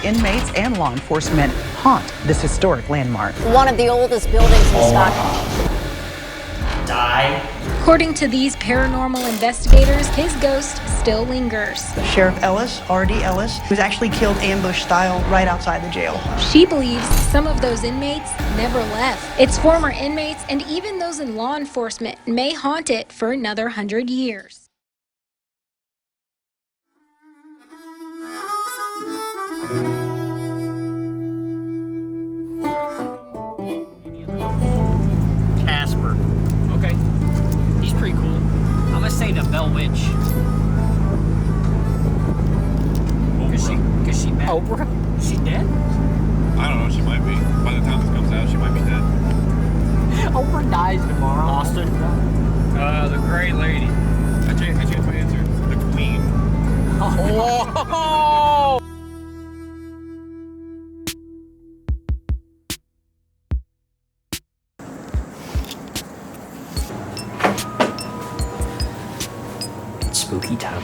inmates and law enforcement haunt this historic landmark. One of the oldest buildings in Scott. Die. According to these paranormal investigators, his ghost still lingers. Sheriff Ellis, R.D. Ellis, was actually killed ambush style right outside the jail. She believes some of those inmates never left. Its former inmates and even those in law enforcement may haunt it for another 100 years. Casper. Okay. He's pretty cool. I'm gonna say the Bell Witch. Cause she met. Oprah? She dead? I don't know, she might be. By the time this comes out, she might be dead. Oprah dies tomorrow. Austin? The Gray Lady. I changed my answer. The Queen. Oh! Spooky time.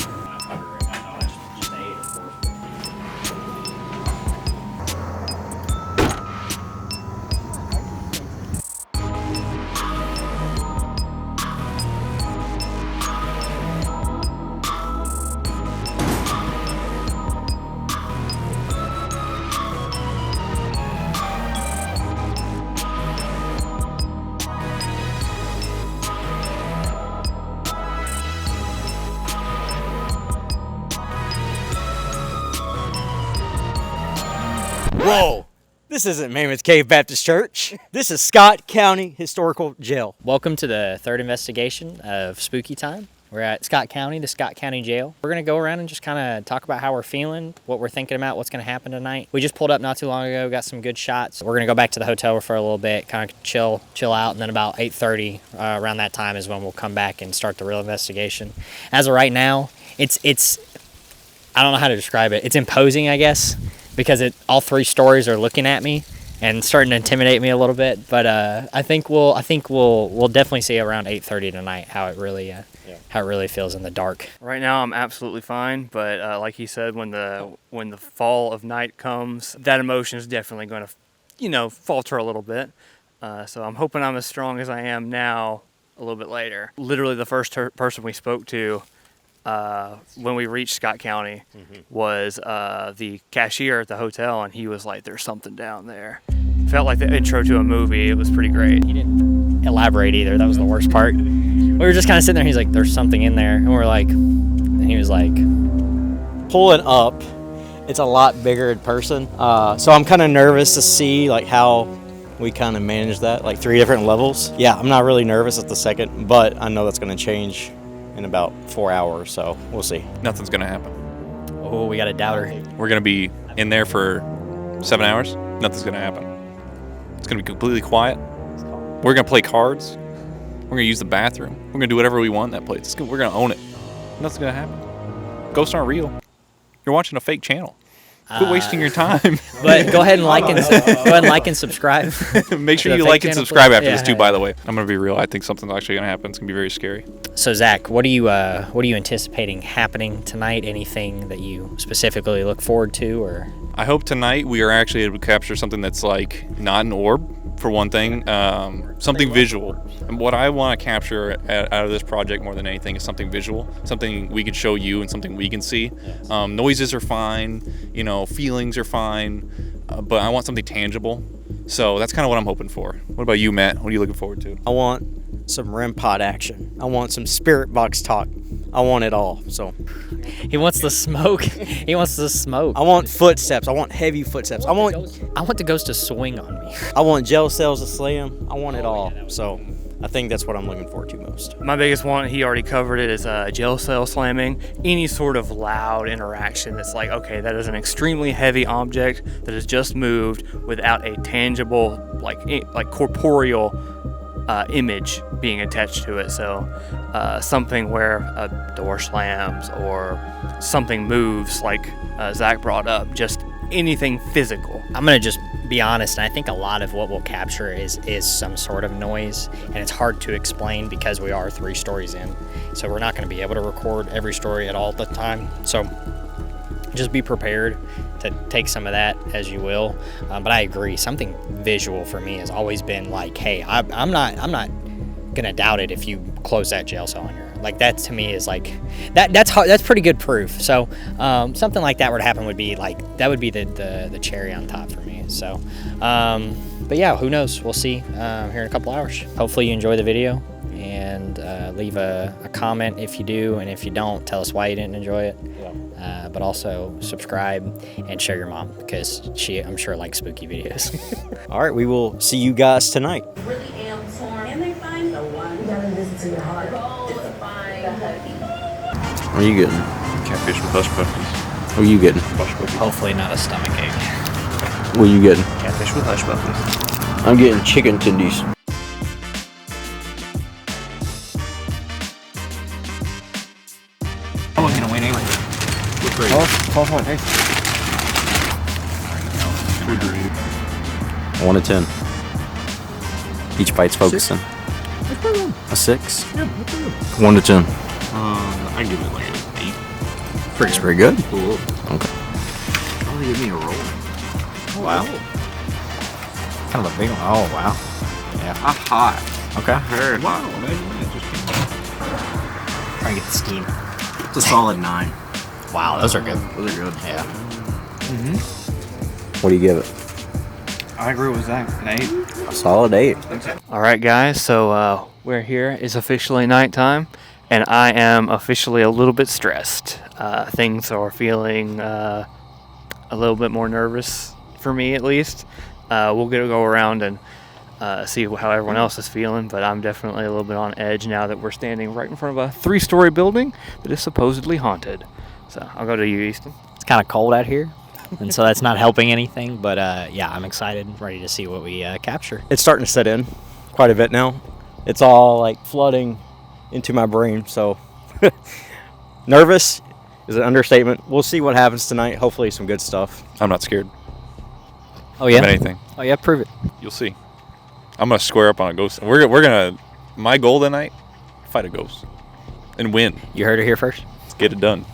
Whoa, this isn't Mammoth Cave Baptist Church. This is Scott County Historical Jail. Welcome to the third investigation of Spooky Time. We're at Scott County, the Scott County Jail. We're gonna go around and just kind of talk about how we're feeling, what we're thinking about, what's gonna happen tonight. We just pulled up not too long ago, got some good shots. We're gonna go back to the hotel for a little bit, kind of chill out, and then about 8:30, around that time is when we'll come back and start the real investigation. As of right now, it's I don't know how to describe it. It's imposing, I guess, because all three stories are looking at me and starting to intimidate me a little bit. But I think we'll definitely see around 8:30 tonight how it really feels in the dark. Right now I'm absolutely fine, but like he said, when the fall of night comes, that emotion is definitely going to, falter a little bit. So I'm hoping I'm as strong as I am now a little bit later. Literally the first person we spoke to when we reached Scott County was the cashier at the hotel, and he was like, "There's something down there." Felt like the intro to a movie. It was pretty great. He didn't elaborate either. That was the worst part. We were just kind of sitting there. He's like, "There's something in there," and we're like, and he was like, Pulling up, it's a lot bigger in person. So I'm kind of nervous to see like how we kind of manage that, like 3 different levels. Yeah, I'm not really nervous at the second, but I know that's going to change in about 4 hours, so we'll see. Nothing's gonna happen. "Oh, we got a doubter." We're gonna be in there for 7 hours. Nothing's gonna happen. It's gonna be completely quiet. We're gonna play cards. We're gonna use the bathroom. We're gonna do whatever we want in that place. We're gonna own it. Nothing's gonna happen. Ghosts aren't real. You're watching a fake channel. Quit wasting your time. But go ahead and like and subscribe. Make sure you like and subscribe after this too. By the way, I'm gonna be real. I think something's actually gonna happen. It's gonna be very scary. So Zach, what are you anticipating happening tonight? Anything that you specifically look forward to, or? I hope tonight we are actually able to capture something that's like not an orb, for one thing, something visual. And what I want to capture out of this project more than anything is something visual, something we can show you and something we can see. Noises are fine, feelings are fine, but I want something tangible. So that's kind of what I'm hoping for. What about you, Matt? What are you looking forward to? I want some REM pod action. I want some spirit box talk. I want it all. So he wants the smoke. He wants the smoke. I want footsteps. I want heavy footsteps. I want the ghost to swing on me. I want jail cells to slam. I want it all. So I think that's what I'm looking forward to most. My biggest one, he already covered it, is jail cell slamming. Any sort of loud interaction that's like, okay, that is an extremely heavy object that has just moved without a tangible, like corporeal image being attached to it. So something where a door slams or something moves, like Zach brought up, just anything physical. I'm gonna just be honest, and I think a lot of what we'll capture is some sort of noise, and it's hard to explain because we are 3 stories in, so we're not going to be able to record every story at all the time. So just be prepared to take some of that as you will. But I agree, something visual for me has always been like, hey, I'm not gonna doubt it if you close that jail cell on your own. Like that to me is like that's hard, that's pretty good proof. So something like that were to happen would be like, that would be the cherry on top for me. So but yeah, who knows, we'll see here in a couple hours. Hopefully you enjoy the video, and leave a comment if you do, and if you don't, tell us why you didn't enjoy it. But also subscribe and share your mom, because she, I'm sure, likes spooky videos. All right, we will see you guys tonight. Really am torn. Can they find the one? You gotta listen to your heart. Goal is to find the hubby. What are you getting? Catfish with hush puppies. What are you getting? Hush puppies. Hopefully not a stomach ache. What are you getting? Catfish with hush puppies. I'm getting chicken tendies. I wasn't gonna win anyway. Look great. Oh, hey. 1 to 10. Each bite's focusing. A 6? Yeah, 1 to 10. I give it like an 8. Pretty pretty good. Cool. Okay. Oh, they give me a roll. Wow. Kind of a big one. Oh, wow. Yeah. Hot. Okay. Heard. Wow, imagine that. Just Trying to get the steam. It's a solid 9. Wow, those are good. Those are good. Yeah. What do you give it? I agree with Zach. An 8. A solid 8. All right, guys. So we're here. It's officially nighttime, and I am officially a little bit stressed. Things are feeling a little bit more nervous for me, at least. We'll go around and see how everyone else is feeling, but I'm definitely a little bit on edge now that we're standing right in front of a 3-story building that is supposedly haunted. So I'll go to you, Easton. It's kind of cold out here, and so that's not helping anything. But yeah, I'm excited, ready to see what we capture. It's starting to set in quite a bit now. It's all like flooding into my brain, so nervous is an understatement. We'll see what happens tonight. Hopefully some good stuff. I'm not scared Oh yeah. of anything. Oh yeah, prove it. You'll see. I'm gonna square up on a ghost. We're gonna. My goal tonight: fight a ghost and win. You heard it here first. Let's get it done.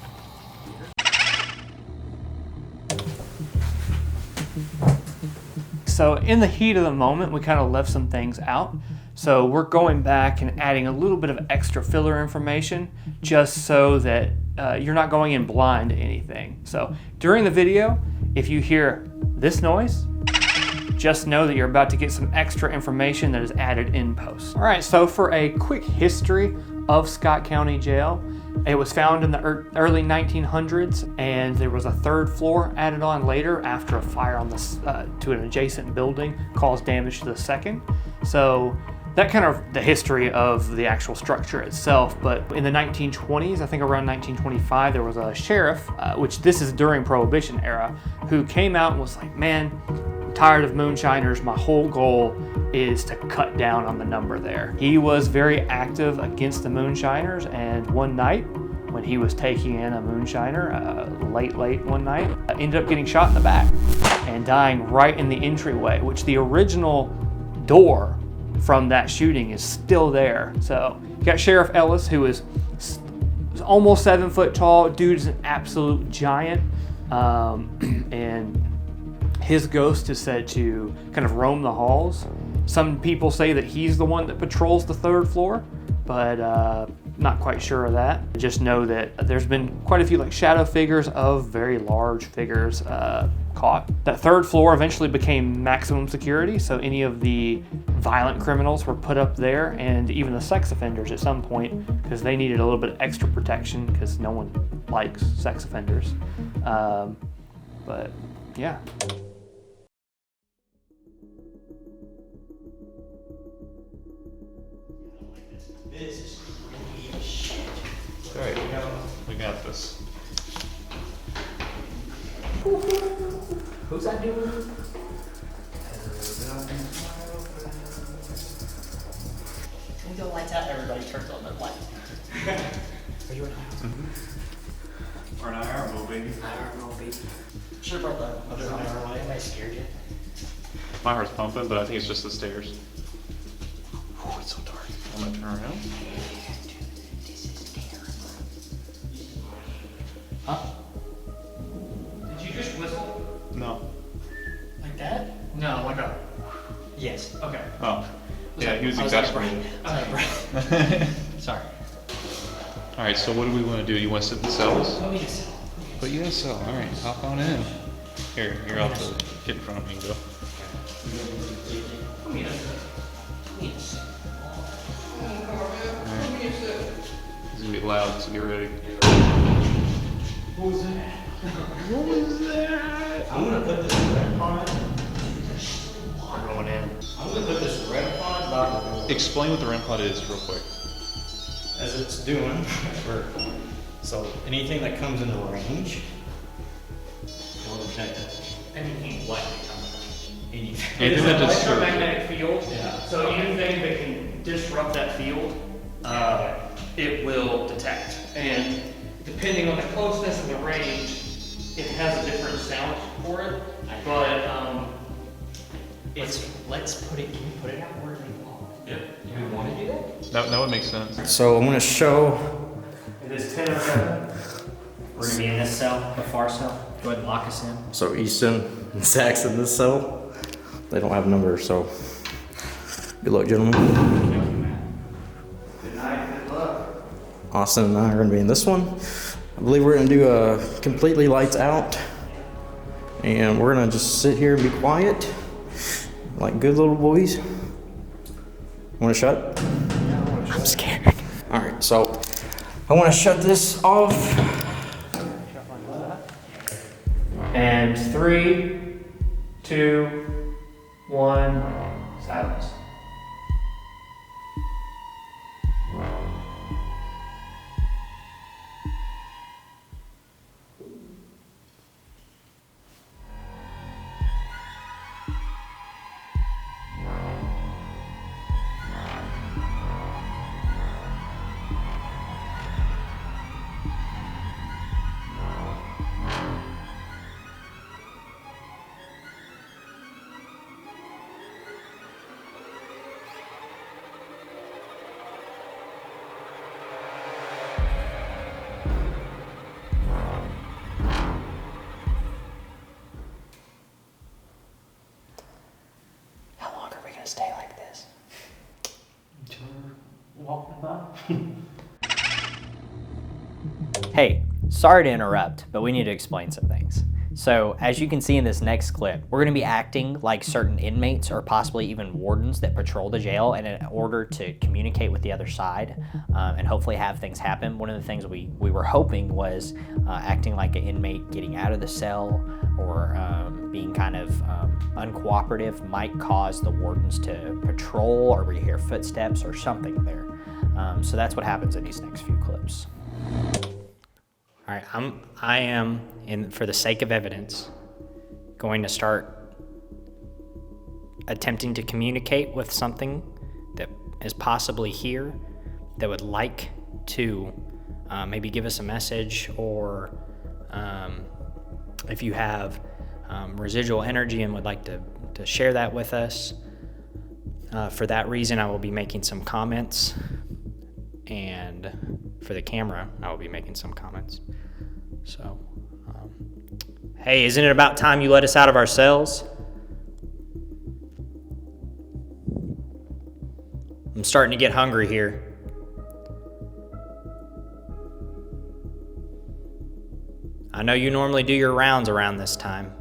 So in the heat of the moment, we kind of left some things out. So we're going back and adding a little bit of extra filler information just so that you're not going in blind to anything. So during the video, if you hear this noise, just know that you're about to get some extra information that is added in post. All right, so for a quick history of Scott County Jail, it was found in the early 1900s, and there was a 3rd floor added on later after a fire on to an adjacent building caused damage to the 2nd. So that kind of the history of the actual structure itself. But in the 1920s, I think around 1925, there was a sheriff, which this is during Prohibition era, who came out and was like, man, I'm tired of moonshiners. My whole goal is to cut down on the number there. He was very active against the moonshiners, and one night when he was taking in a moonshiner, late one night, ended up getting shot in the back and dying right in the entryway, which the original door from that shooting is still there. So you got Sheriff Ellis, who is almost 7 foot tall. Dude is an absolute giant, and his ghost is said to kind of roam the halls. Some people say that he's the one that patrols the 3rd floor, but not quite sure of that. Just know that there's been quite a few like shadow figures of very large figures caught. That 3rd floor eventually became maximum security, so any of the violent criminals were put up there, and even the sex offenders at some point, because they needed a little bit of extra protection because no one likes sex offenders. But yeah. Alright, we got this. Who's that dude? When the lights out, everybody turns on their light. Are you an IR? Or an IR mode, baby. IR mode, baby. Should have brought the other IR light. Am I scared yet? My heart's pumping, but I think it's just the stairs. Oh, it's so dark. I'm gonna turn around. This is terrible. Huh? Did you just whistle? Yes. Okay. Oh. Yeah, he was I exasperated. Sorry. All right, so what do we want to do? You want to sit in the cells? Oh, yes. Put you in a cell. All right, hop on in. Here, you're off to get in front of me and go. It's gonna be loud, so get ready. What was that? What was that? I'm gonna put this red pod. We're going in. I'm gonna put this red pod by the door. Explain what the REM pod is real quick. As it's doing. So anything that comes into range, it'll detect it. Anything what? Anything. It is Anything an that disturbs electromagnetic field. Yeah. So anything that can disrupt that field, it will detect. And depending on the closeness and the range, it has a different sound for it. But let's put it. Can we put it out where they want? Yep. Do we want to do that? That would make sense. So I'm gonna show. It is 10:07. We're gonna be in this cell, the far cell. Go ahead and lock us in. So Easton and Zach's in this cell. They don't have numbers, so good luck, gentlemen. Good night. Good luck. Austin and I are gonna be in this one. I believe we're gonna do a completely lights out, and we're gonna just sit here and be quiet, like good little boys. Want to shut? I'm scared. All right, so I want to shut this off. And 3, 2, 1, silence. How long are we gonna stay like this? Hey, sorry to interrupt, but we need to explain some things. So, as you can see in this next clip, we're going to be acting like certain inmates or possibly even wardens that patrol the jail in order to communicate with the other side and hopefully have things happen. One of the things we were hoping was acting like an inmate getting out of the cell or being kind of uncooperative might cause the wardens to patrol, or we hear footsteps or something there. So that's what happens in these next few clips. All right, I am, for the sake of evidence, going to start attempting to communicate with something that is possibly here that would like to maybe give us a message, or if you have residual energy and would like to share that with us. For that reason, I will be making some comments, and for the camera, I will be making some comments. So, hey, isn't it about time you let us out of our cells? I'm starting to get hungry here. I know you normally do your rounds around this time.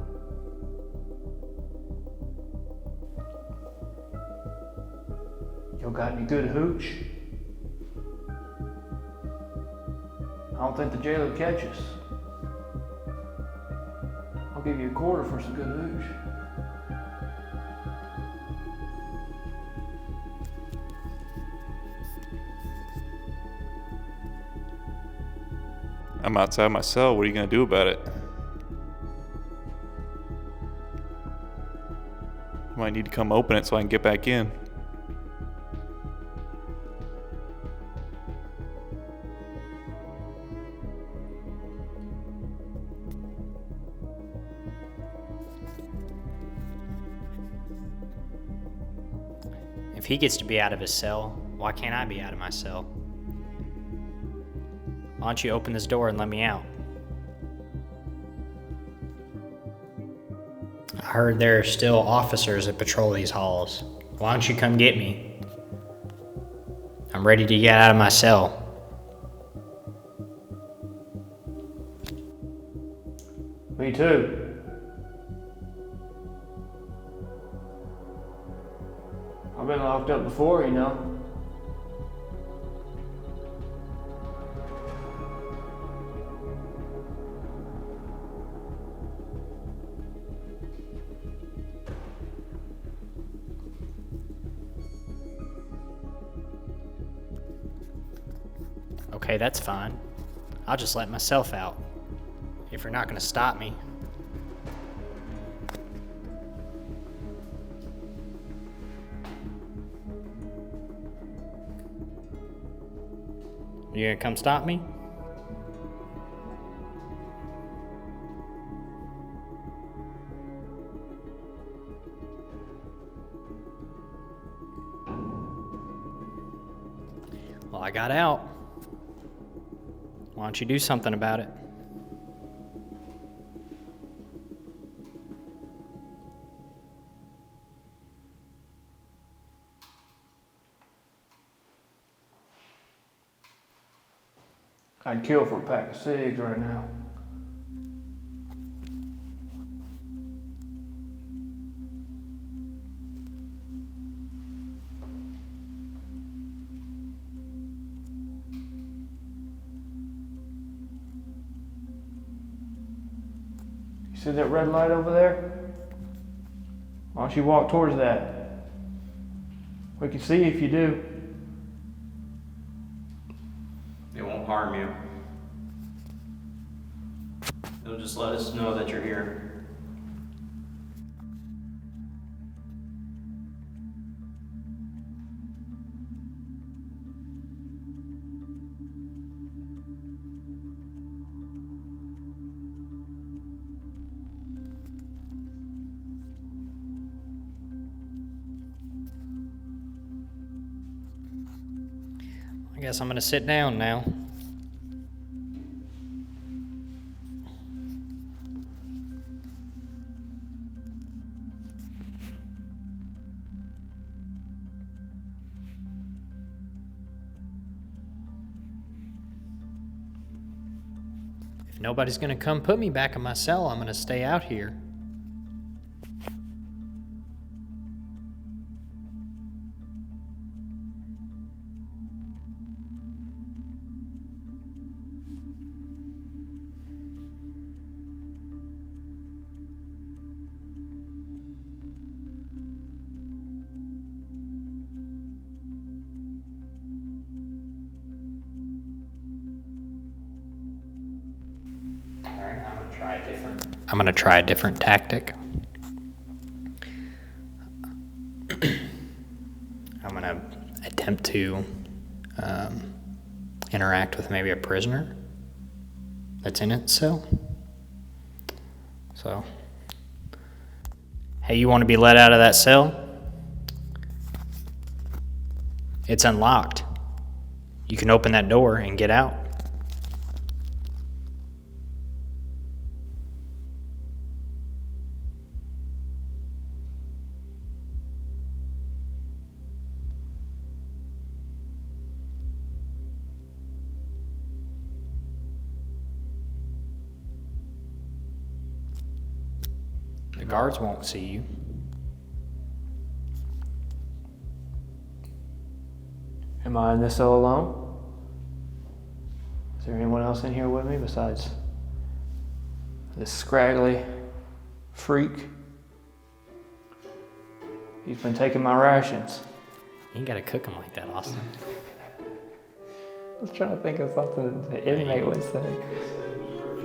Y'all got any good hooch? I don't think the jailer will catch us. I'll give you a quarter for some good hooch. I'm outside my cell. What are you gonna do about it? I might need to come open it so I can get back in. If he gets to be out of his cell, why can't I be out of my cell? Why don't you open this door and let me out? I heard there are still officers that patrol these halls. Why don't you come get me? I'm ready to get out of my cell. Me too. I've been locked up before, you know. Okay, that's fine. I'll just let myself out. If you're not gonna stop me. You gonna come stop me? Well, I got out. Why don't you do something about it? I'd kill for a pack of cigs right now. You see that red light over there? Why don't you walk towards that? We can see if you do. It won't harm you. It'll just let us know that you're here. I guess I'm gonna sit down now. If nobody's gonna come put me back in my cell, I'm gonna stay out here. I'm gonna try a different tactic. I'm gonna attempt to interact with maybe a prisoner that's in its cell. So, hey, you want to be let out of that cell? It's unlocked. You can open that door and get out. The guards won't see you. Am I in this cell alone? Is there anyone else in here with me besides this scraggly freak? He's been taking my rations. You ain't gotta cook them like that, Austin. I was trying to think of something the inmate would say.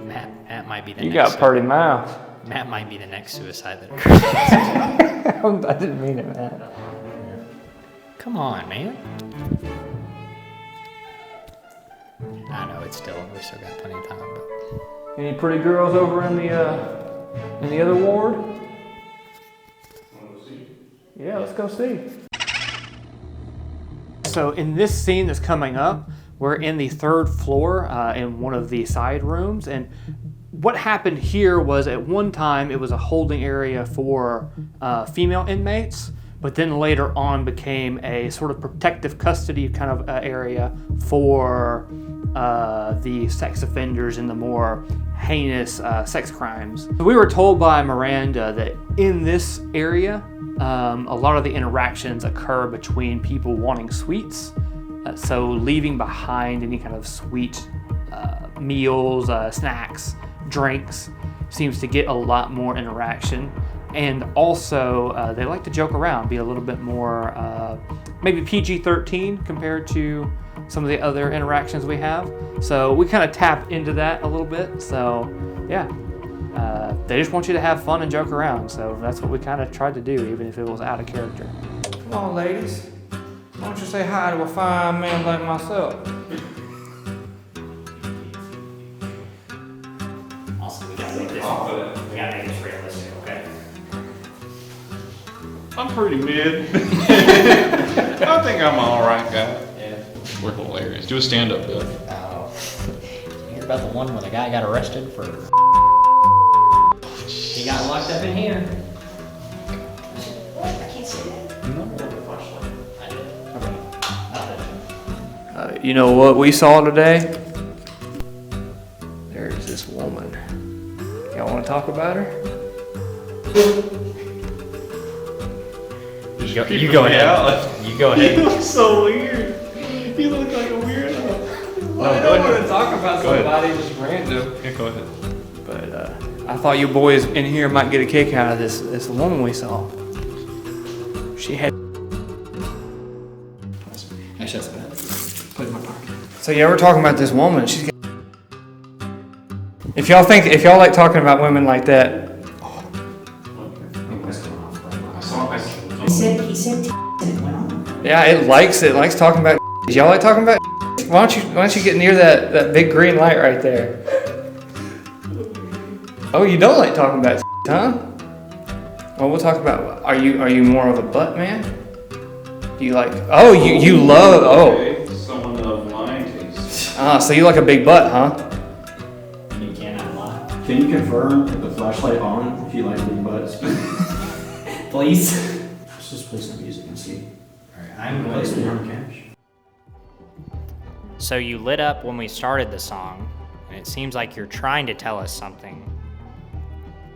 Matt might be the You next. got pretty mouth. Matt might be the next suicide that occurs. I didn't mean it, man. Come on, man. I know we still got plenty of time, but Any pretty girls over in the other ward? Yeah, let's go see. So in this scene that's coming up, we're in the third floor in one of the side rooms, and what happened here was at one time it was a holding area for female inmates, but then later on became a sort of protective custody kind of area for the sex offenders and the more heinous sex crimes. We were told by Miranda that in this area, a lot of the interactions occur between people wanting sweets, so leaving behind any kind of sweet meals, snacks, drinks seems to get a lot more interaction. And also, they like to joke around, be a little bit more maybe PG-13 compared to some of the other interactions we have. So we kind of tap into that a little bit. So yeah, they just want you to have fun and joke around. So that's what we kind of tried to do, even if it was out of character. Come on, ladies. Why don't you say hi to a fine man like myself? Also, we gotta make this realistic, okay? I'm pretty mid. I think I'm an alright guy. Yeah. We're hilarious. Do a stand-up, Bill. Oh. You hear about the one when a guy got arrested for... He got locked up in here. I can't say that. You know what we saw today? There's this woman. Y'all want to talk about her? You go ahead. You go ahead. You look so weird. You look like a weirdo. I don't want to talk about somebody just random. Yeah, go ahead. But I thought you boys in here might get a kick out of this woman we saw. She had... Actually, that's bad. Put it in my pocket. So yeah, we're talking about this woman. She's got... If y'all like talking about women like that, He said and it went on. yeah, it likes talking about. Y'all like talking about? Why don't you get near that big green light right there? Oh, you don't like talking about, huh? Well, we'll talk about. Are you more of a butt man? Do you like? Oh, you love. Oh. Someone of my taste. Ah, so you like a big butt, huh? You cannot lie. Can you confirm with the flashlight on if you like big butts? Please. Let's just play some music and see. Alright, I'm Play some going Young Cash. So you lit up when we started the song, and it seems like you're trying to tell us something.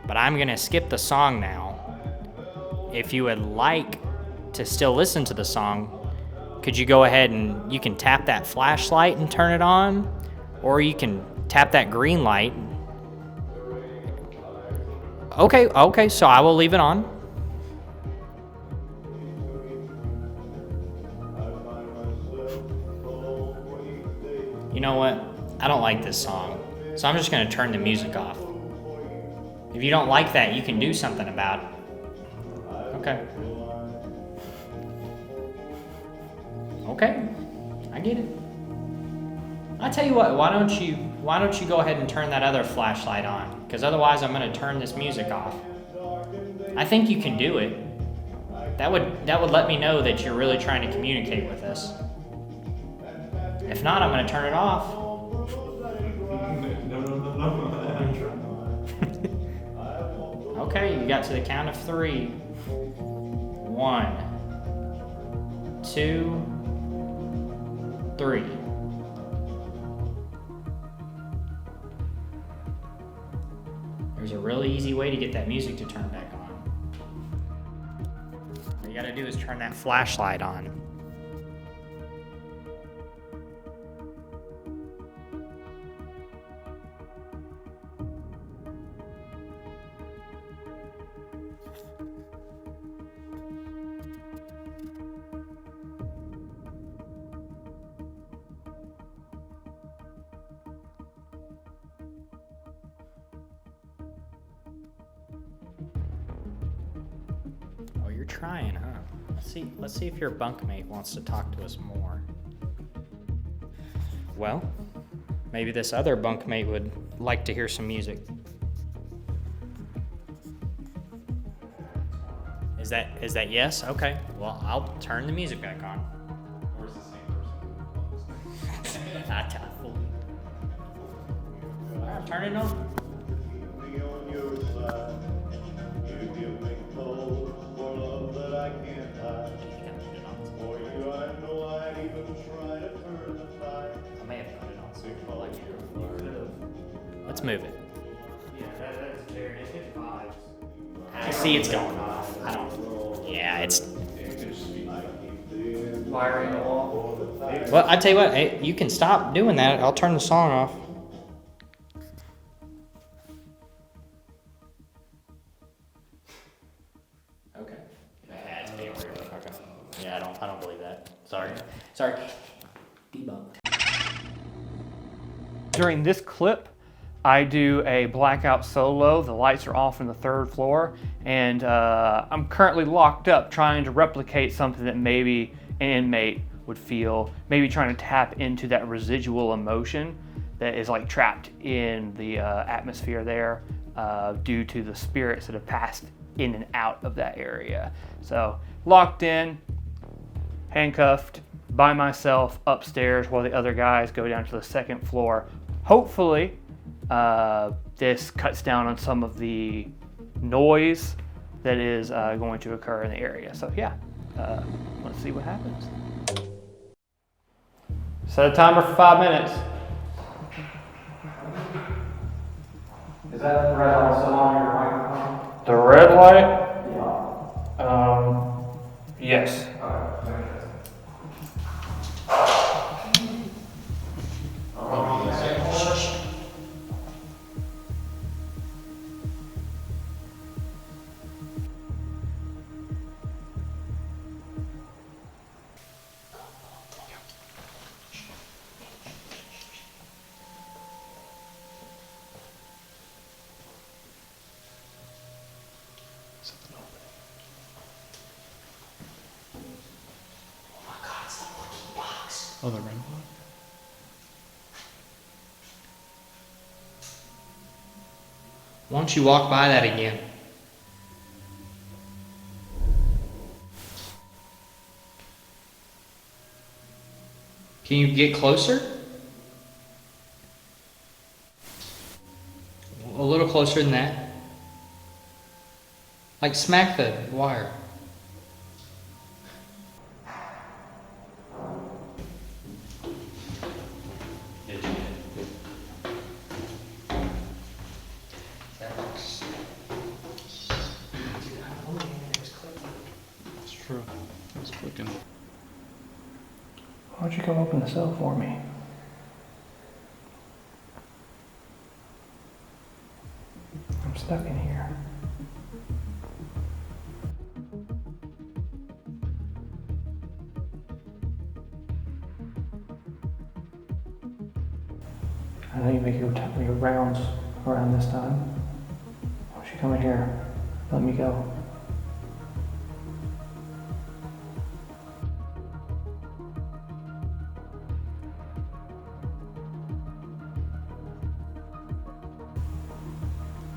But I'm gonna skip the song now. If you would like to still listen to the song, could you go ahead and you can tap that flashlight and turn it on, or you can tap that green light. Okay, so I will leave it on. You know what? I don't like this song, so I'm just gonna turn the music off. If you don't like that, you can do something about it. Okay. Okay, I get it. I tell you what, why don't you go ahead and turn that other flashlight on? Because otherwise I'm gonna turn this music off. I think you can do it. That would let me know that you're really trying to communicate with us. If not, I'm gonna turn it off. Okay, you got to the count of 3. 1, 2, 3. There's a really easy way to get that music to turn back on. All you gotta do is turn that flashlight on. Oh, you're trying, huh? Let's see if your bunkmate wants to talk to us more. Well, maybe this other bunkmate would like to hear some music. Is that yes? Okay. Well, I'll turn the music back on. Or is the same person? Alright, turn it on. move it. Yeah, that's very, it's hit fives. I see it's going off. I don't. Yeah, it's. Wiring the wall. Well, I tell you what, hey, you can stop doing that. I'll turn the song off. Okay. That's being weird. Okay. Yeah, I don't believe that. Sorry. Debunked. During this clip, I do a blackout solo. The lights are off on the 3rd floor, and I'm currently locked up trying to replicate something that maybe an inmate would feel, maybe trying to tap into that residual emotion that is like trapped in the atmosphere there due to the spirits that have passed in and out of that area. So locked in, handcuffed by myself upstairs while the other guys go down to the 2nd floor. Hopefully this cuts down on some of the noise that is going to occur in the area. So yeah, let's see what happens. Set a timer for 5 minutes. Is that red light still on your microphone? The red light? Yeah. Yes. Oh, the red one? Why don't you walk by that again? Can you get closer? A little closer than that. Like smack the wire. It's true. It's clicking. Why don't you come open the cell for me? I'm stuck in here. I know you make your rounds around this time. Why don't you come in here? Let me go.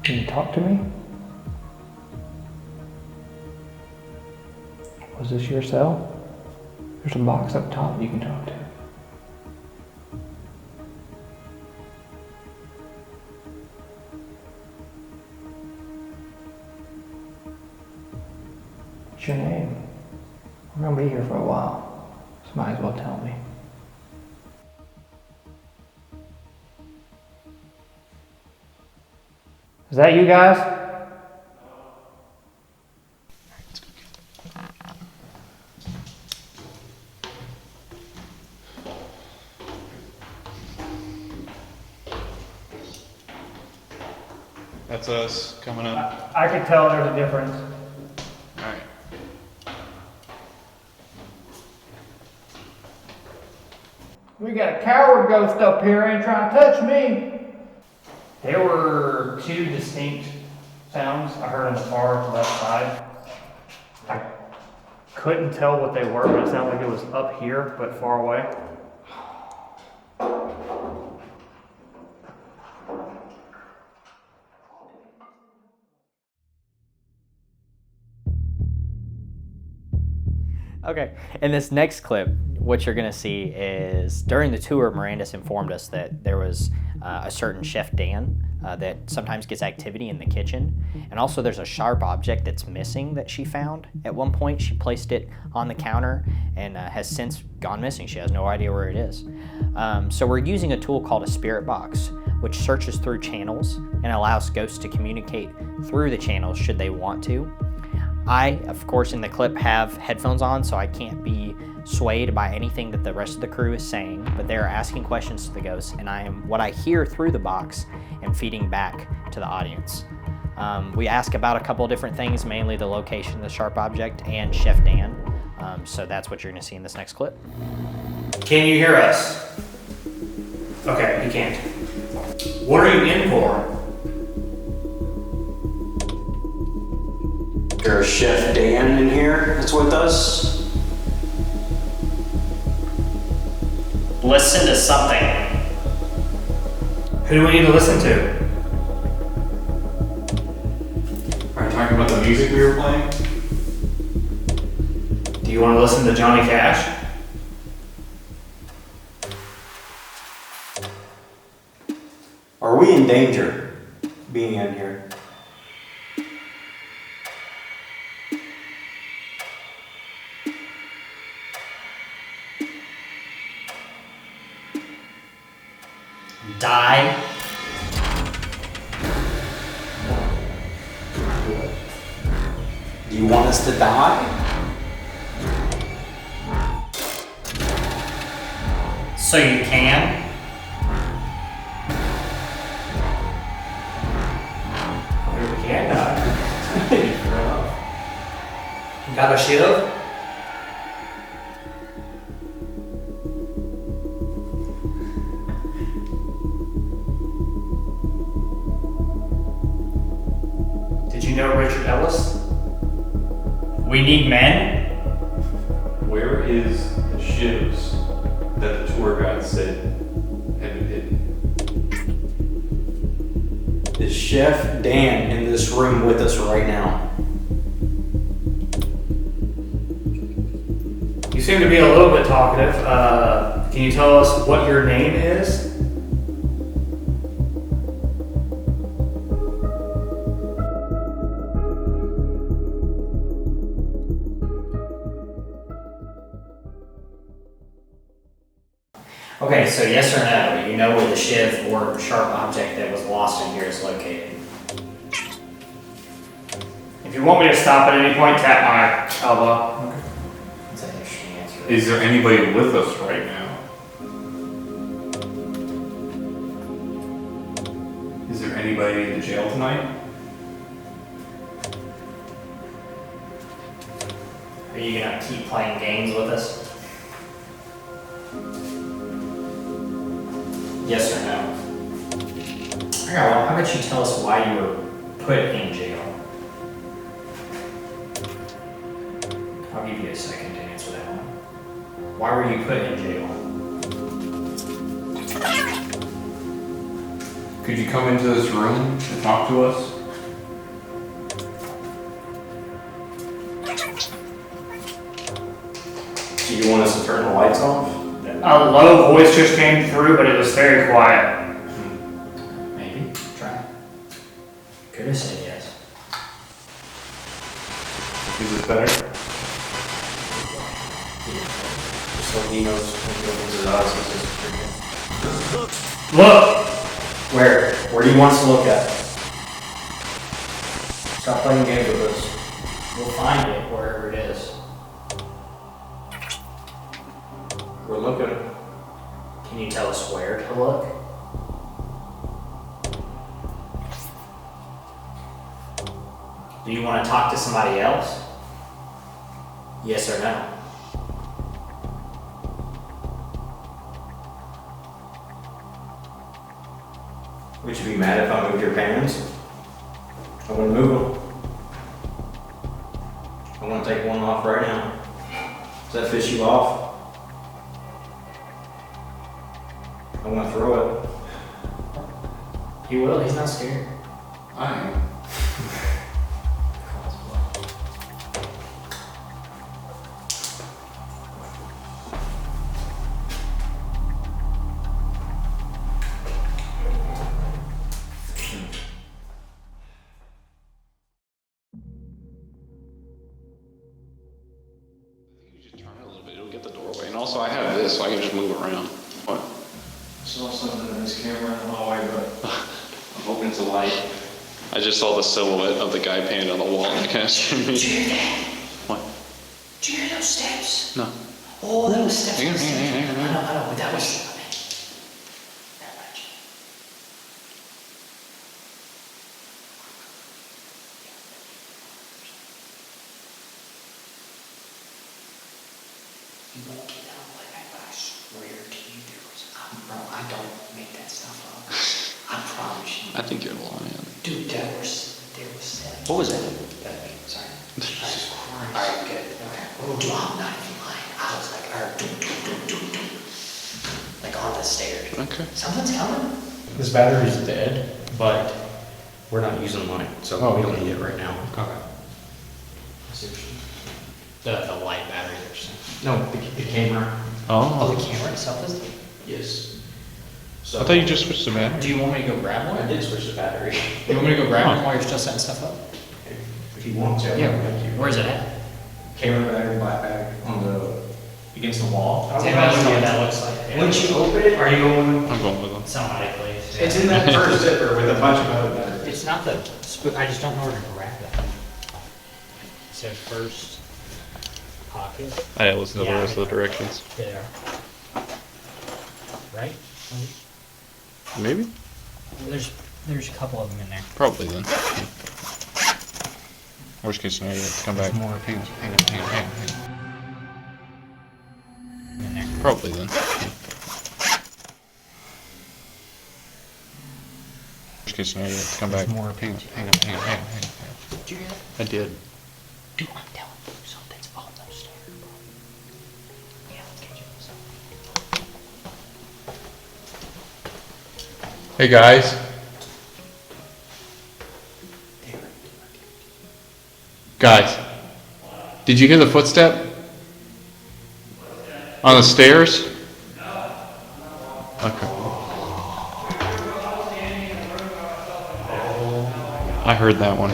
Can you talk to me? Was this your cell? There's a box up top you can talk to. What's your name? I'm gonna be here for a while, so might as well tell me. Is that you guys? That's us coming up. I can tell there's a difference. Alright. We got a coward ghost up here, ain't trying to touch me. There were two distinct sounds I heard on the far left side. I couldn't tell what they were, but it sounded like it was up here, but far away. Okay, in this next clip, what you're gonna see is during the tour, Miranda's informed us that there was a certain Chef Dan that sometimes gets activity in the kitchen. And also there's a sharp object that's missing that she found. At one point, she placed it on the counter and has since gone missing. She has no idea where it is. So we're using a tool called a spirit box. which searches through channels and allows ghosts to communicate through the channels should they want to. I, of course, in the clip have headphones on, so I can't be swayed by anything that the rest of the crew is saying, but they're asking questions to the ghosts, and what I hear through the box and feeding back to the audience. We ask about a couple of different things, mainly the location of the sharp object and Chef Dan. So that's what you're gonna see in this next clip. Can you hear us? Okay, you can't. What are you in for? There's Chef Dan in here that's with us. Listen to something. Who do we need to listen to? Are you talking about the music we were playing? Do you want to listen to Johnny Cash? Are we in danger being in here? Die. Do you want us to die? So you can? We can't die. You got a shield? Did you know Richard Ellis? We need men? Where is the shivs that the tour guide said had been hidden? Is Chef Dan in this room with us right now? You seem to be a little bit talkative. Can you tell us what your name is? Okay, so yes or no, you know where the shiv or sharp object that was lost in here is located? If you want me to stop at any point, tap my elbow. That's an interesting answer. Is there anybody with us right now? Is there anybody in the jail tonight? Are you gonna keep playing games with us? Yes or no? Okay, well, how about you tell us why you were put in jail? I'll give you a second to answer that one. Why were you put in jail? Could you come into this room and talk to us? Do you want us to turn the lights off? A low voice just came through, but it was very quiet. Maybe. Try. Could have said yes. Is this better? Just so he knows when he opens his eyes, he's just Look! Where? Where do you want us to look at? Stop playing games with us. We'll find it wherever it is. We're looking. Can you tell us where to look? Do you want to talk to somebody else? Yes or no? Would you be mad if I moved your pants? I wouldn't move them. I want to take one off right now. Does that piss you off? I want to throw it. He will, he's not scared. I am. You just turn it a little bit, it'll get the doorway. And also I have this, so I can just move around. What? saw something in this camera in the hallway, but I'm hoping it's a light. I just saw the silhouette of the guy painted on the wall and it kind of scared me. Did you hear that? What? Did you hear those steps? No. Oh, that was steps. Hang on, hang on. I know, but that was. You won't get down like that, but I swear to you, bro, I don't make that stuff up. I promise you. I think you're lying. Dude, there was steps. What was that? Sorry. Jesus Christ. Alright, good. Okay. Oh, dude, I'm not even lying. I was like, alright, do. Like on the stairs. Okay. Something's coming. This battery's dead, but we're not using mine, so we don't need it right now. Okay. The light battery or something. No, the camera. Oh, the camera itself is? Yes. So I thought you just switched the battery. Do you want me to go grab one? I did switch the battery. You want me to go grab one while you're still setting stuff up? If you want to. Yeah. Where's it at? Camera battery, black battery on the against the wall. Tell me what that looks like. Once you open it, are you going? I'm going with them. Somebody, please. It's in that first zipper with a bunch of other batteries. It's not the spook. I just don't know where to grab it. It says first pocket. I didn't listen to the rest of the directions. There. Right? Maybe? There's a couple of them in there. Probably then. Worst case scenario, let's come back. More. Hang on. In there. Probably then. Worst case scenario, let's come back. More. Hang on. Did you hear that? I did. Dude, I'm telling you, something's on those stairs, bro. Yeah, I'll get you this. Hey guys. Guys, did you hear the footstep? On the stairs? Okay. I heard that one.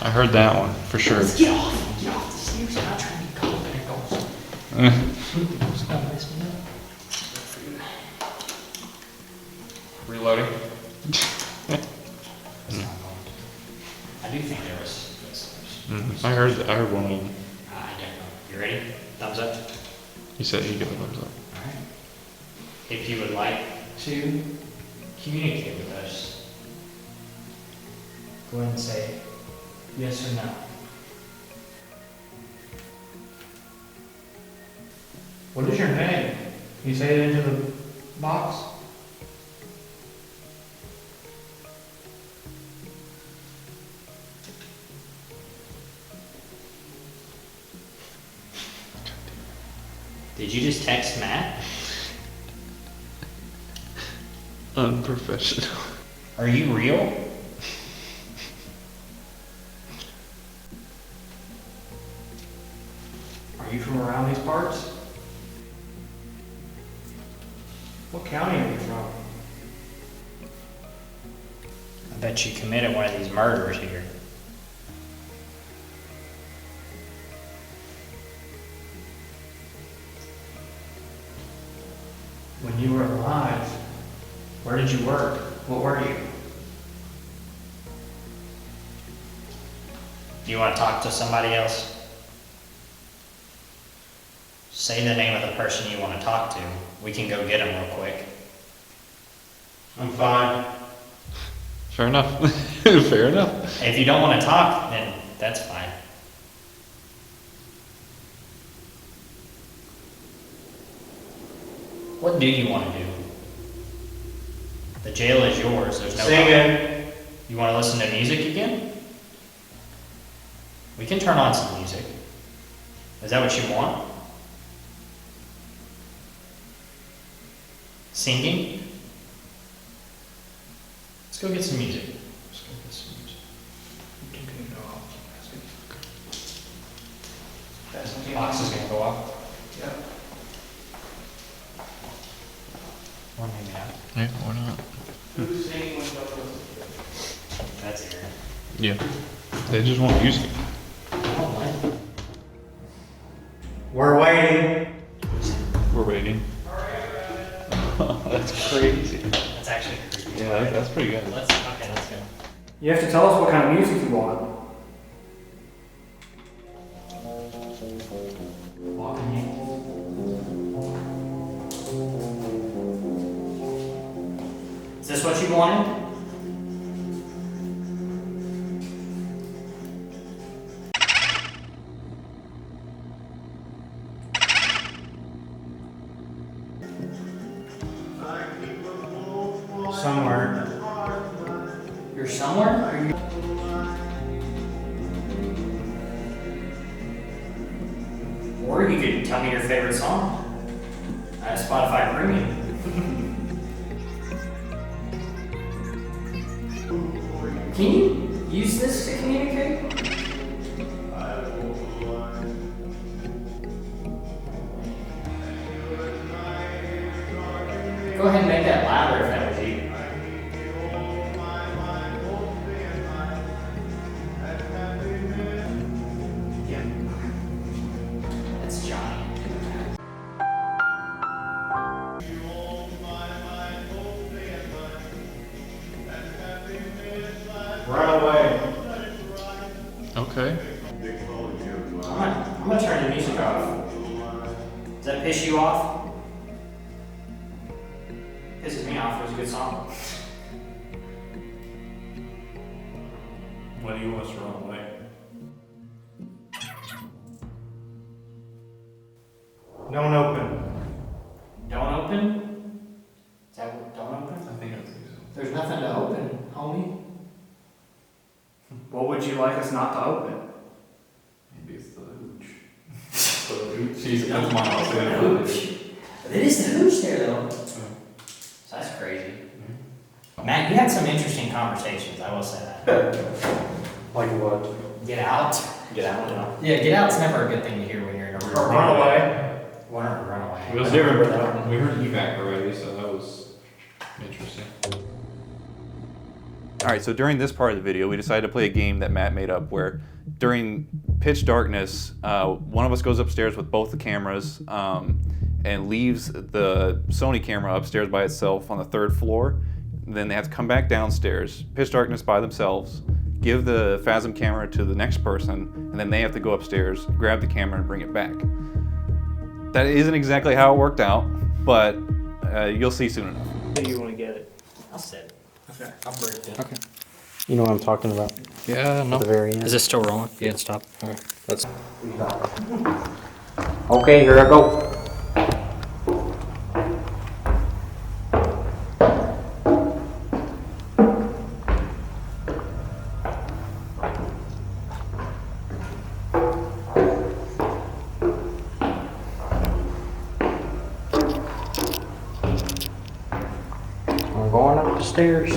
I heard that one, for sure. Let's get off the stairs. I'm not trying to be cold. There it goes. Reloading. I do think there was. I heard one of them. I don't know. You ready? Thumbs up. He said he'd give a thumbs up. All right. If you would like to communicate with us, go ahead and say yes or no. What is your name? Can you say it into the box? Did you just text Matt? Unprofessional. Are you real? Are you from around these parts? What county are you from? I bet you committed one of these murders here. When you were alive, where did you work? What were you? Do you want to talk to somebody else? Say the name of the person you want to talk to. We can go get him real quick. I'm fine. Fair enough. Fair enough. If you don't want to talk, then that's fine. What do you want to do? The jail is yours. There's no Singing. You want to listen to music again? We can turn on some music. Is that what you want? Singing? Let's go get some music. Let's go get some music. The box is going to go off. Yeah. Or maybe not. Yeah, why not? Who's singing when That's Aaron. Yeah. They just want music. We're waiting. We're waiting. That's pretty good. Let's go. You have to tell us what kind of music you want. Is this what you wanted? Somewhere. You're somewhere? Are you? Or you could tell me your favorite song. I have Spotify Premium. Can you use this to communicate? Go ahead and make that louder if that was you. Yeah. That's Johnny. Run away. Okay. I'm gonna turn the music off. Does that piss you off? Pisses me off. It was a good song. Why do you want us to run away? Don't open. Don't open? Is that what, don't open? I think so. There's nothing to open, homie. What would you like us not to open? Maybe it's the hooch. The hooch. That's my house. The hooch. It is the hooch there, though. So that's crazy. Matt, you had some interesting conversations, I will say that. Like what? Get out. Get out. Yeah, get out's never a good thing to hear when you're in a room. Or run away. Run away. I do remember that one. We heard evac already, so that was interesting. All right, so during this part of the video, we decided to play a game that Matt made up where during pitch darkness, one of us goes upstairs with both the cameras and leaves the Sony camera upstairs by itself on the 3rd floor. Then they have to come back downstairs, pitch darkness by themselves, give the Phasm camera to the next person, and then they have to go upstairs, grab the camera, and bring it back. That isn't exactly how it worked out, but you'll see soon enough. Do you want to get it? I'll sit. Okay. I'll break it. Okay. You know what I'm talking about? Yeah, no. At the very end. Is this still rolling? Yeah, stop. Okay. Let's. Okay, here I go. I'm going up the stairs.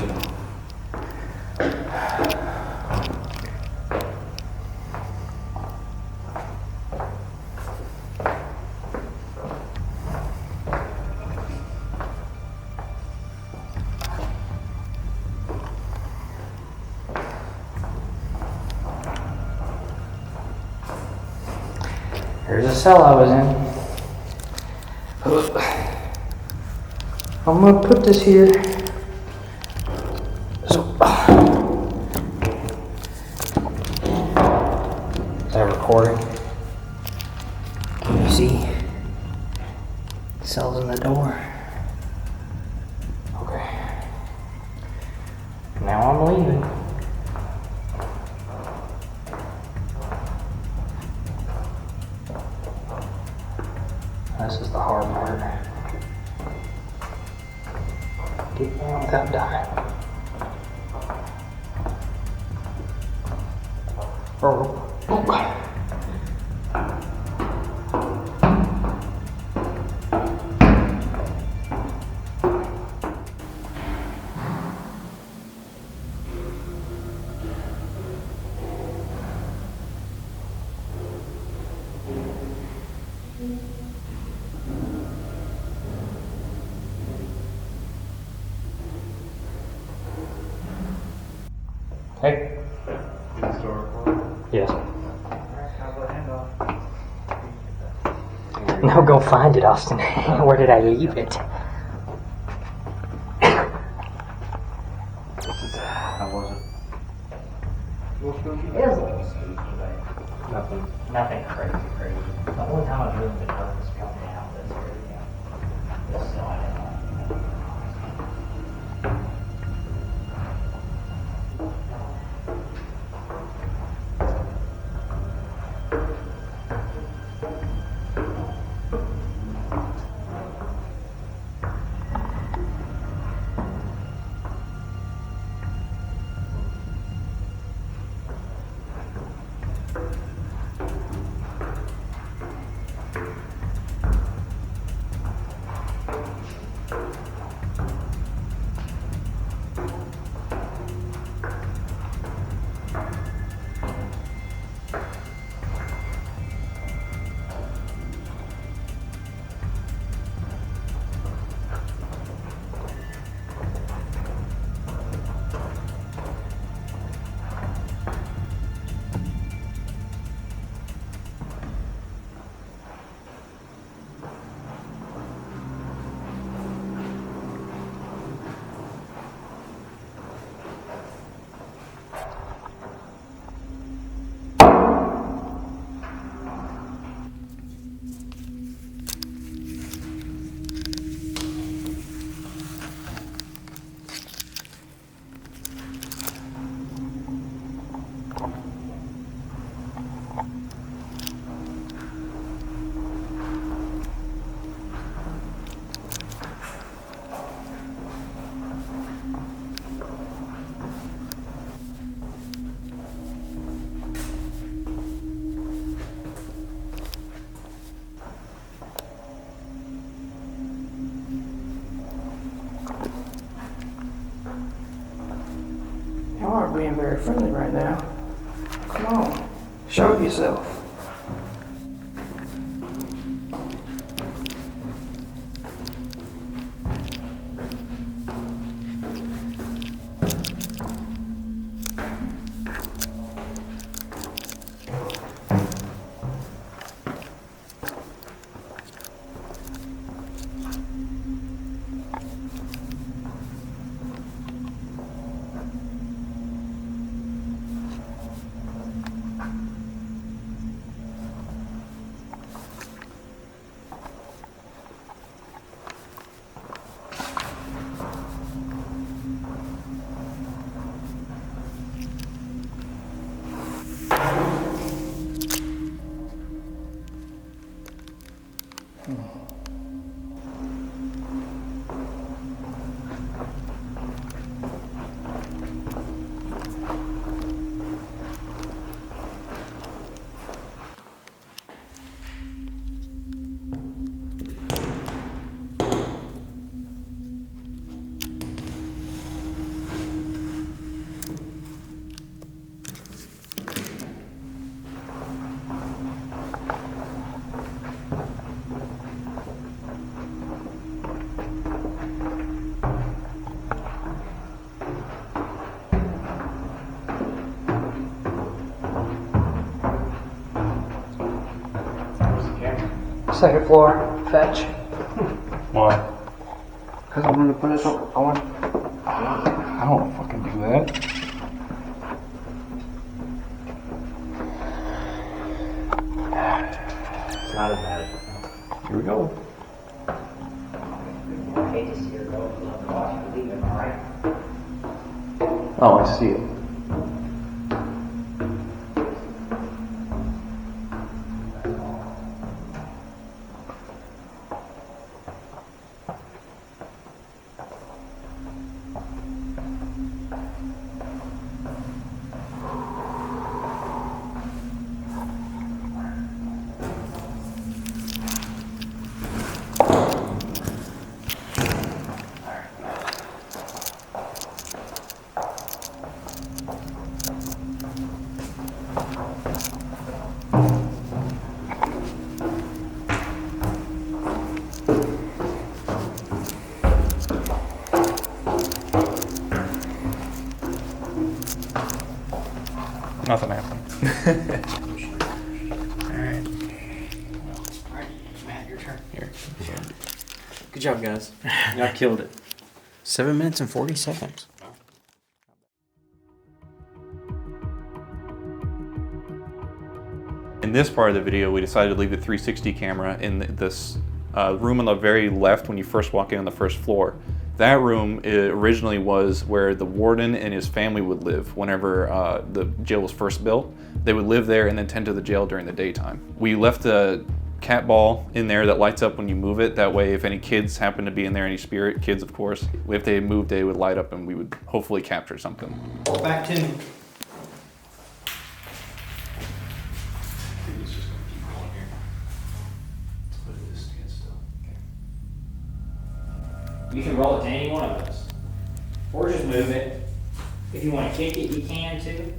Here's the cell I was in. I'm gonna put this here. So, is that recording? Can you see? Cell's in the door. Okay. Now I'm leaving. This is the hard part. Get down without dying. Oh. Hey. Yes. Now go find it, Austin. Where did I leave it? It is a little spooky, but nothing crazy. The only time I've really been nervous coming out is this snow. I didn't want to. You aren't being very friendly right now. Come on, show yourself. Second floor, fetch. Why? Because I wanted to put it on. I don't fucking do that. It's not as bad. Here we go. I hate to see her go. I'd love to watch her leave it, alright? Oh, I see it. Nothing happened. Alright, Matt, your turn. Here. Good job, guys. Y'all killed it. 7 minutes and 40 seconds. In this part of the video, we decided to leave the 360 camera in this room on the very left when you first walk in on the first floor. That room originally was where the warden and his family would live whenever the jail was first built. They would live there and then tend to the jail during the daytime. We left a cat ball in there that lights up when you move it. That way, if any kids happen to be in there, any spirit kids, of course, if they moved, they would light up and we would hopefully capture something. Back to You can roll it to any one of us, or just move it. If you want to kick it, you can too.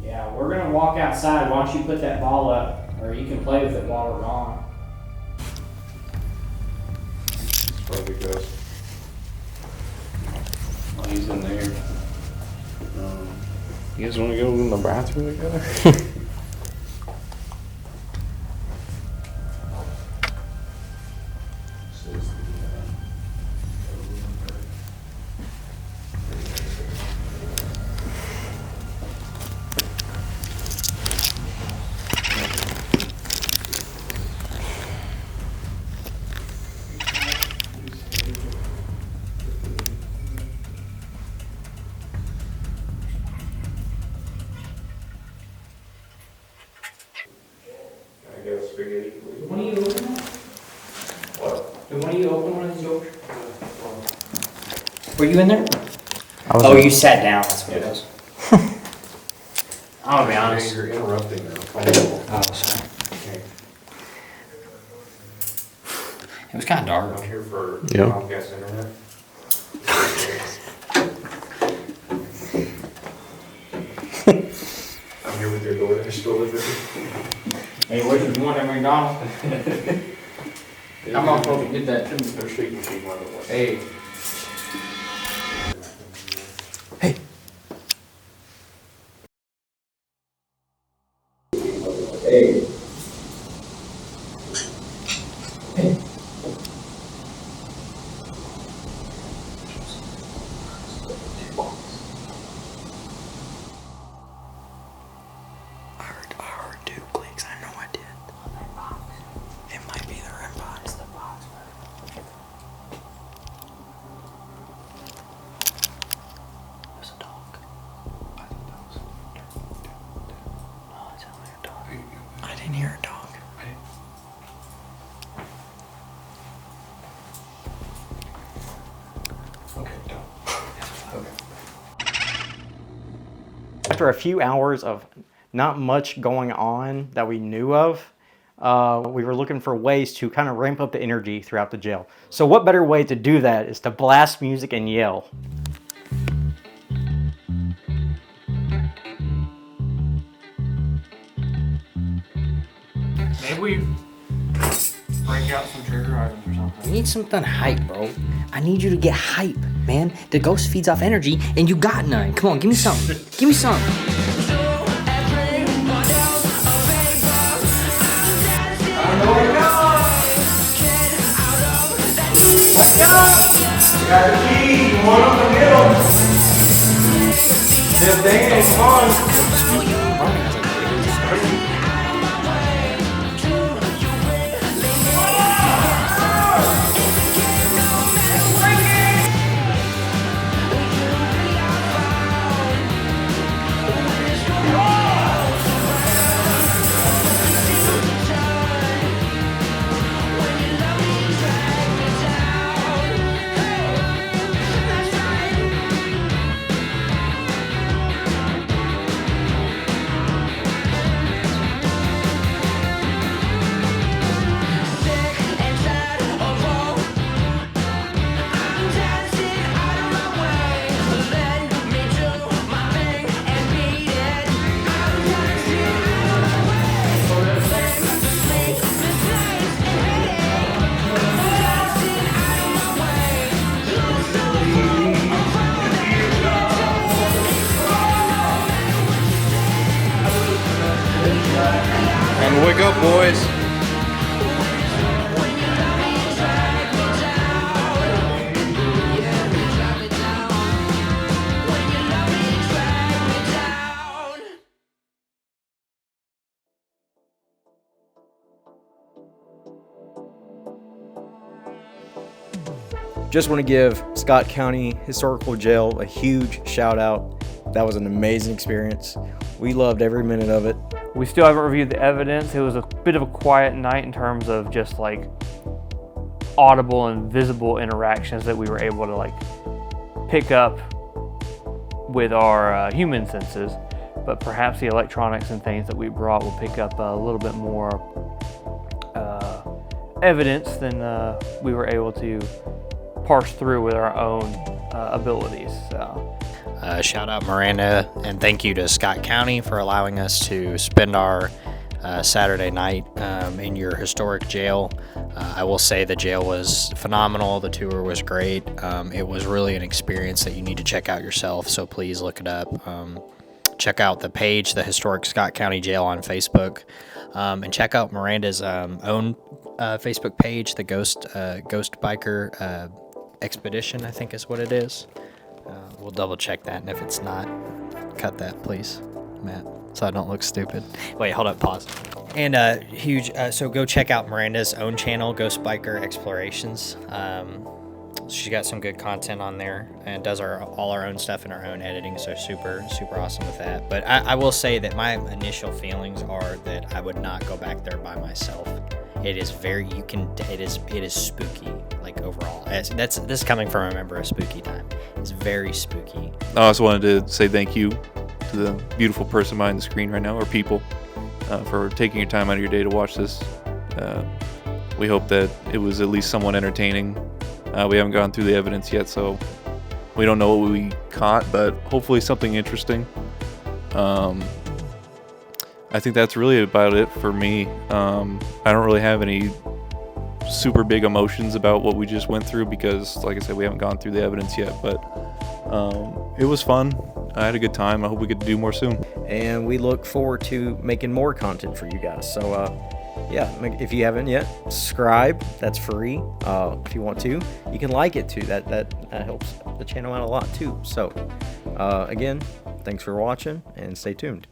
Yeah, we're gonna walk outside. Why don't you put that ball up, or you can play with it while we're gone. Probably goes. Oh, he's in there. You guys want to go in the bathroom together? When you open that? What? Did one of you open one of these doors? Were you in there? Oh, you sat down. That's what it was. I'm gonna be honest. You're interrupting them. Oh, sorry. It was kind of dark. I'm here for Yeah. Comcast internet. I'm here with your DoorDash delivery. Hey, what you want at McDonald's? I'm not supposed to get that too. Their shake machine by the way. Hey. Hey. I heard two clicks. I know I did. It might be the REM pod. It's the box, There's a dog. No, it sounded like a dog. I didn't hear a dog. After a few hours of not much going on that we knew of, we were looking for ways to kind of ramp up the energy throughout the jail. So what better way to do that is to blast music and yell. Maybe we break out some trigger items or something. I need something hype, bro. I need you to get hype, man. The ghost feeds off energy, and you got none. Come on, give me something. Give me something. Got the key, you want them to get them. This thing ain't fun. Wake up, boys. Just want to give Scott County Historical Jail a huge shout out. That was an amazing experience. We loved every minute of it. We still haven't reviewed the evidence. It was a bit of a quiet night in terms of just like audible and visible interactions that we were able to like pick up with our human senses, but perhaps the electronics and things that we brought will pick up a little bit more evidence than we were able to parse through with our own abilities. So. Shout out Miranda, and thank you to Scott County for allowing us to spend our Saturday night in your historic jail. I will say the jail was phenomenal. The tour was great. It was really an experience that you need to check out yourself, so please look it up. Check out the page, the Historic Scott County Jail on Facebook, and check out Miranda's own Facebook page, the Ghost Biker Expedition, I think is what it is. We'll double check that, and if it's not, cut that, please, Matt, so I don't look stupid. Wait, hold up, pause. And so go check out Miranda's own channel, Ghost Biker Explorations. She's got some good content on there and does all our own stuff in our own editing, so super awesome with that. But I will say that my initial feelings are that I would not go back there by myself. It is it is spooky, like overall. This is coming from a member of Spooky Time. It's very spooky. I also wanted to say thank you to the beautiful person behind the screen right now, or people, for taking your time out of your day to watch this. We hope that it was at least somewhat entertaining. We haven't gone through the evidence yet, so we don't know what we caught, but hopefully something interesting. I think that's really about it for me. I don't really have any super big emotions about what we just went through because, like I said, we haven't gone through the evidence yet, but it was fun. I had a good time. I hope we get to do more soon. And we look forward to making more content for you guys. So, yeah, if you haven't yet, subscribe. That's free. If you want to, you can like it too. That helps the channel out a lot too. So, again, thanks for watching and stay tuned.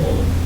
Oh.